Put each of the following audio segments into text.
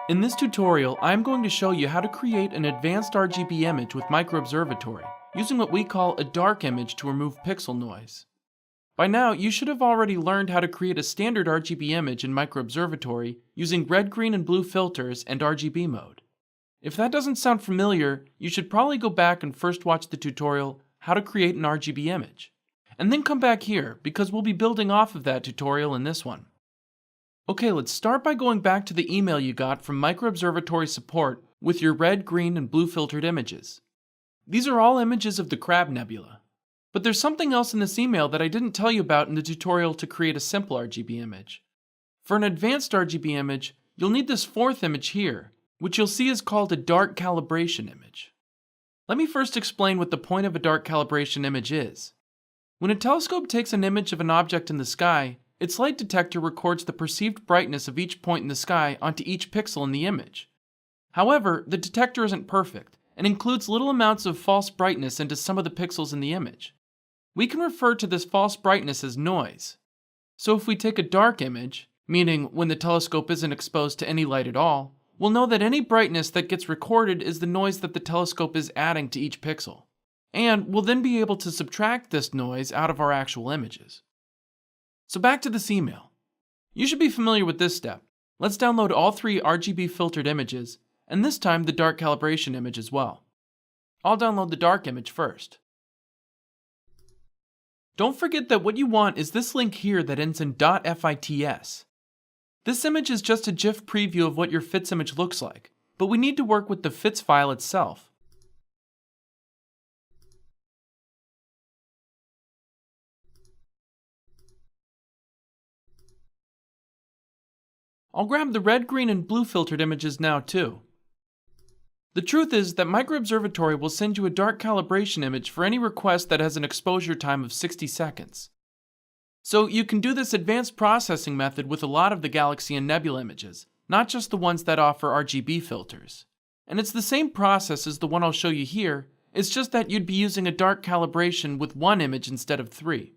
In this tutorial, I'm going to show you how to create an advanced RGB image with MicroObservatory, using what we call a dark image to remove pixel noise. By now, you should have already learned how to create a standard RGB image in MicroObservatory using red, green, and blue filters and RGB mode. If that doesn't sound familiar, you should probably go back and first watch the tutorial, How to Create an RGB Image, and then come back here because we'll be building off of that tutorial in this one. Okay, let's start by going back to the email you got from MicroObservatory support with your red, green, and blue filtered images. These are all images of the Crab Nebula. But there's something else in this email that I didn't tell you about in the tutorial to create a simple RGB image. For an advanced RGB image, you'll need this fourth image here, which you'll see is called a dark calibration image. Let me first explain what the point of a dark calibration image is. When a telescope takes an image of an object in the sky, its light detector records the perceived brightness of each point in the sky onto each pixel in the image. However, the detector isn't perfect and includes little amounts of false brightness into some of the pixels in the image. We can refer to this false brightness as noise. So if we take a dark image, meaning when the telescope isn't exposed to any light at all, we'll know that any brightness that gets recorded is the noise that the telescope is adding to each pixel. And we'll then be able to subtract this noise out of our actual images. So back to this email. You should be familiar with this step. Let's download all three RGB filtered images, and this time the dark calibration image as well. I'll download the dark image first. Don't forget that what you want is this link here that ends in .fits. This image is just a GIF preview of what your FITS image looks like, but we need to work with the FITS file itself. I'll grab the red, green, and blue filtered images now too. The truth is that MicroObservatory will send you a dark calibration image for any request that has an exposure time of 60 seconds. So you can do this advanced processing method with a lot of the galaxy and nebula images, not just the ones that offer RGB filters. And it's the same process as the one I'll show you here, it's just that you'd be using a dark calibration with one image instead of three.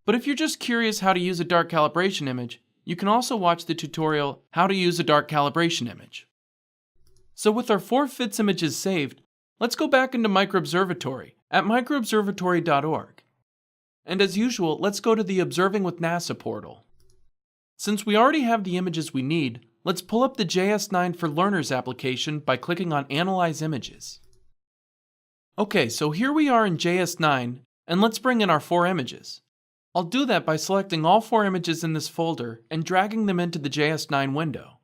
But if you're just curious how to use a dark calibration image, you can also watch the tutorial, How to Use a Dark Calibration Image. So with our four FITS images saved, let's go back into MicroObservatory at microobservatory.org. And as usual, let's go to the Observing with NASA portal. Since we already have the images we need, let's pull up the JS9 for Learners application by clicking on Analyze Images. Okay, so here we are in JS9, and let's bring in our four images. I'll do that by selecting all four images in this folder and dragging them into the JS9 window.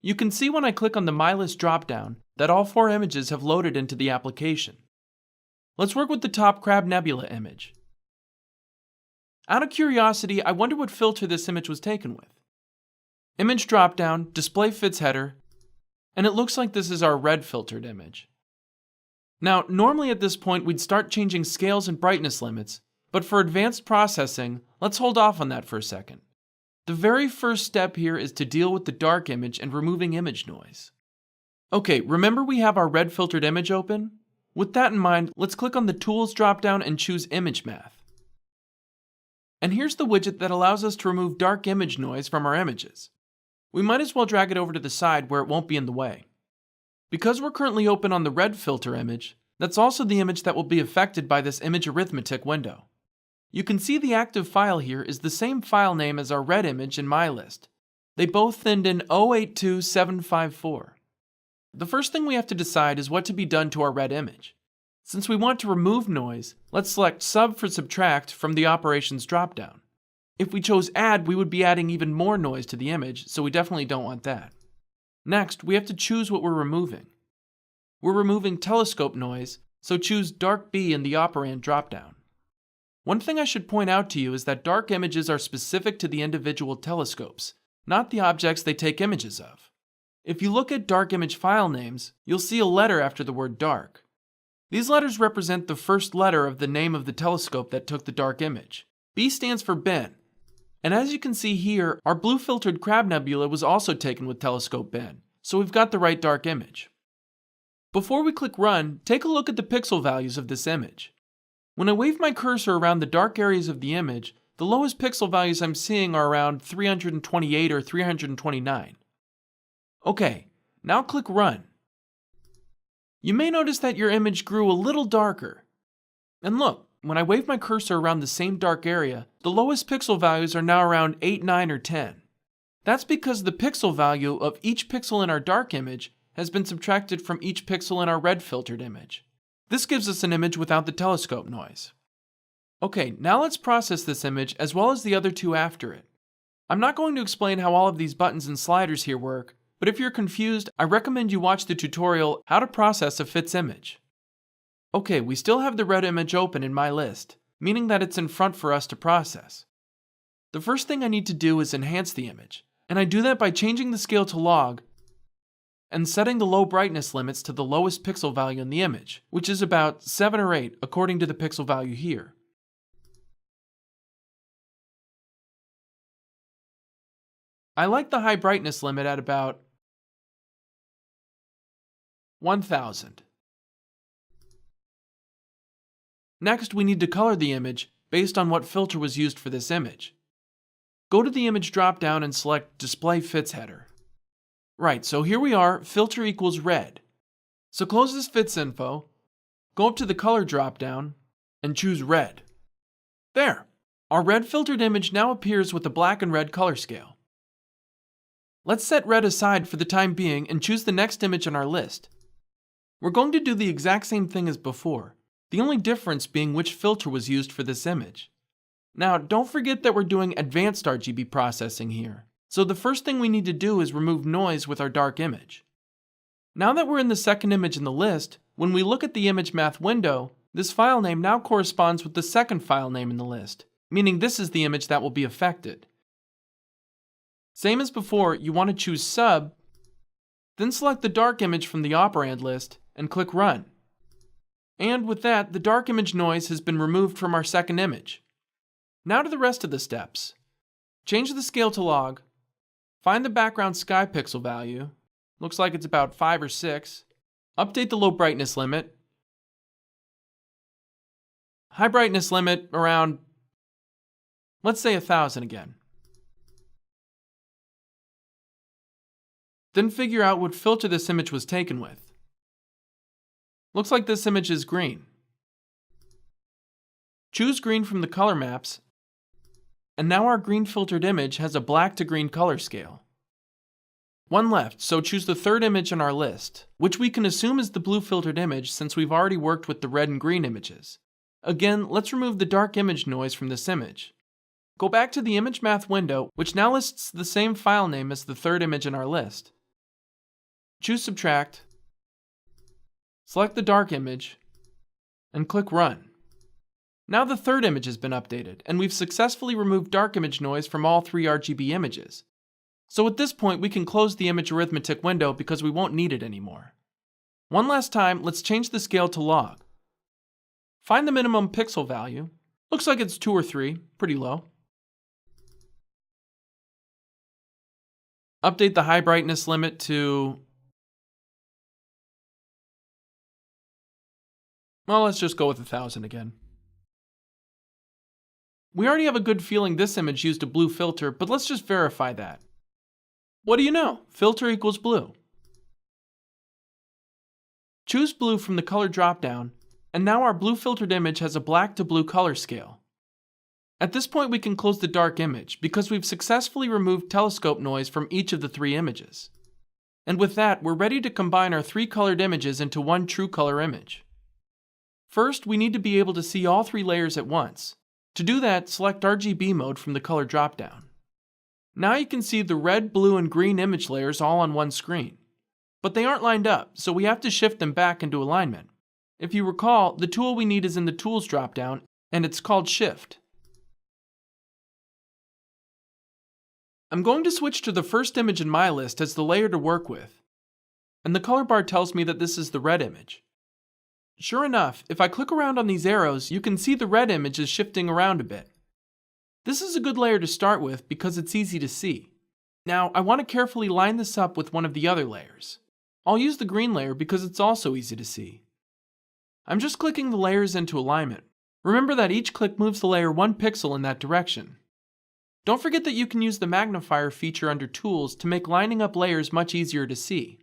You can see when I click on the My List dropdown that all four images have loaded into the application. Let's work with the top Crab Nebula image. Out of curiosity, I wonder what filter this image was taken with. Image dropdown, Display FITS header, and it looks like this is our red filtered image. Now, normally at this point we'd start changing scales and brightness limits, but for advanced processing, let's hold off on that for a second. The very first step here is to deal with the dark image and removing image noise. Okay, remember we have our red filtered image open? With that in mind, let's click on the Tools dropdown and choose Image Math. And here's the widget that allows us to remove dark image noise from our images. We might as well drag it over to the side where it won't be in the way. Because we're currently open on the red filter image, that's also the image that will be affected by this image arithmetic window. You can see the active file here is the same file name as our red image in My List. They both thinned in 082754. The first thing we have to decide is what to be done to our red image. Since we want to remove noise, let's select Sub for Subtract from the Operations dropdown. If we chose Add, we would be adding even more noise to the image, so we definitely don't want that. Next, we have to choose what we're removing. We're removing telescope noise, so choose Dark B in the Operand dropdown. One thing I should point out to you is that dark images are specific to the individual telescopes, not the objects they take images of. If you look at dark image file names, you'll see a letter after the word dark. These letters represent the first letter of the name of the telescope that took the dark image. B stands for Ben. And as you can see here, our blue filtered Crab Nebula was also taken with telescope Ben, so we've got the right dark image. Before we click Run, take a look at the pixel values of this image. When I wave my cursor around the dark areas of the image, the lowest pixel values I'm seeing are around 328 or 329. Okay, now click Run. You may notice that your image grew a little darker. And look, when I wave my cursor around the same dark area, the lowest pixel values are now around 8, 9, or 10. That's because the pixel value of each pixel in our dark image has been subtracted from each pixel in our red filtered image. This gives us an image without the telescope noise. Okay, now let's process this image as well as the other two after it. I'm not going to explain how all of these buttons and sliders here work, but if you're confused, I recommend you watch the tutorial How to Process a Fits Image. Okay, we still have the red image open in my list, meaning that it's in front for us to process. The first thing I need to do is enhance the image, and I do that by changing the scale to log and setting the low brightness limits to the lowest pixel value in the image, which is about 7 or 8 according to the pixel value here. I like the high brightness limit at about 1000. Next, we need to color the image based on what filter was used for this image. Go to the image dropdown and select Display Fits Header. Right, so here we are, filter equals red. So close this fits info, go up to the color dropdown, and choose red. There! Our red filtered image now appears with a black and red color scale. Let's set red aside for the time being and choose the next image on our list. We're going to do the exact same thing as before, the only difference being which filter was used for this image. Now, don't forget that we're doing advanced RGB processing here, so the first thing we need to do is remove noise with our dark image. Now that we're in the second image in the list, when we look at the image math window, this file name now corresponds with the second file name in the list, meaning this is the image that will be affected. Same as before, you want to choose Sub, then select the dark image from the operand list and click Run. And with that, the dark image noise has been removed from our second image. Now to the rest of the steps. Change the scale to log, find the background sky pixel value, looks like it's about 5 or 6, update the low brightness limit, high brightness limit around, let's say 1000 again. Then figure out what filter this image was taken with. Looks like this image is green. Choose green from the color maps, and now our green filtered image has a black to green color scale. One left, so choose the third image on our list, which we can assume is the blue filtered image since we've already worked with the red and green images. Again, let's remove the dark image noise from this image. Go back to the image math window, which now lists the same file name as the third image in our list. Choose Subtract, select the dark image, and click Run. Now the third image has been updated, and we've successfully removed dark image noise from all 3 RGB images. So at this point, we can close the image arithmetic window because we won't need it anymore. One last time, let's change the scale to log. Find the minimum pixel value. Looks like it's 2 or 3, pretty low. Update the high brightness limit to, well, let's just go with 1000 again. We already have a good feeling this image used a blue filter, but let's just verify that. What do you know? Filter equals blue. Choose blue from the color dropdown, and now our blue filtered image has a black to blue color scale. At this point, we can close the dark image because we've successfully removed telescope noise from each of the 3 images. And with that, we're ready to combine our 3 colored images into one true color image. First, we need to be able to see all 3 layers at once. To do that, select RGB mode from the color dropdown. Now you can see the red, blue, and green image layers all on one screen. But they aren't lined up, so we have to shift them back into alignment. If you recall, the tool we need is in the Tools dropdown, and it's called Shift. I'm going to switch to the first image in my list as the layer to work with. And the color bar tells me that this is the red image. Sure enough, if I click around on these arrows, you can see the red image is shifting around a bit. This is a good layer to start with because it's easy to see. Now, I want to carefully line this up with one of the other layers. I'll use the green layer because it's also easy to see. I'm just clicking the layers into alignment. Remember that each click moves the layer 1 pixel in that direction. Don't forget that you can use the magnifier feature under Tools to make lining up layers much easier to see.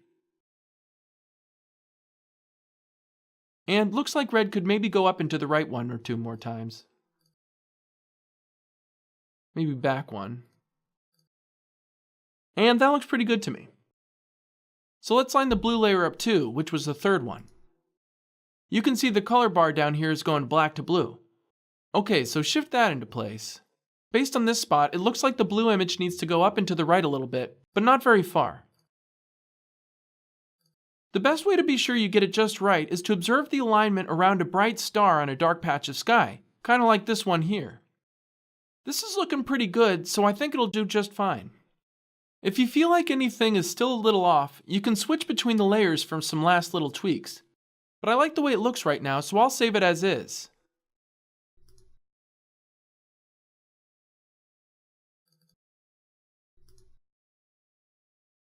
And looks like red could maybe go up into the right one or two more times. Maybe back one. And that looks pretty good to me. So let's line the blue layer up too, which was the third one. You can see the color bar down here is going black to blue. Okay, so shift that into place. Based on this spot, it looks like the blue image needs to go up and to the right a little bit, but not very far. The best way to be sure you get it just right is to observe the alignment around a bright star on a dark patch of sky, kind of like this one here. This is looking pretty good, so I think it'll do just fine. If you feel like anything is still a little off, you can switch between the layers for some last little tweaks. But I like the way it looks right now, so I'll save it as is.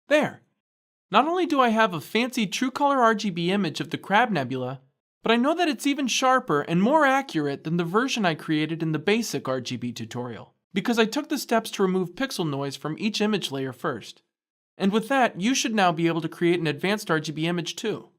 There! Not only do I have a fancy true color RGB image of the Crab Nebula, but I know that it's even sharper and more accurate than the version I created in the basic RGB tutorial, because I took the steps to remove pixel noise from each image layer first. And with that, you should now be able to create an advanced RGB image too.